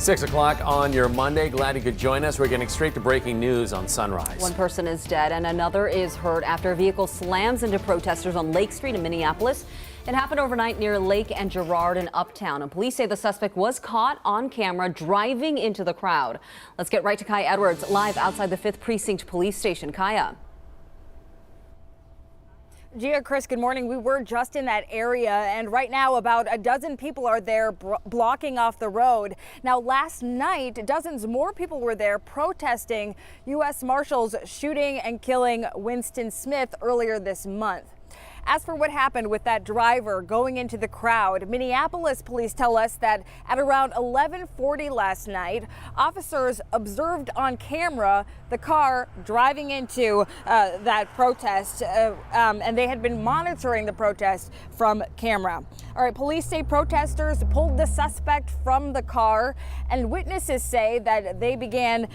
6 o'clock on your Monday. Glad you could join us. We're getting straight to breaking news on Sunrise. One person is dead and another is hurt after a vehicle slams into protesters on Lake Street in Minneapolis. It happened overnight near Lake and Girard in Uptown, and police say the suspect was caught on camera driving into the crowd. Let's get right to Kaya Edwards live outside the 5th Precinct Police Station. Kaya. Gia, Chris, good morning. We were just in that area, and right now about a dozen people are there blocking off the road. Now, last night, dozens more people were there protesting U.S. Marshals shooting and killing Winston Smith earlier this month. As for what happened with that driver going into the crowd, Minneapolis police tell us that at around 11:40 last night, officers observed on camera the car driving into that protest, and they had been monitoring the protest from camera. All right, police say protesters pulled the suspect from the car, and witnesses say that they began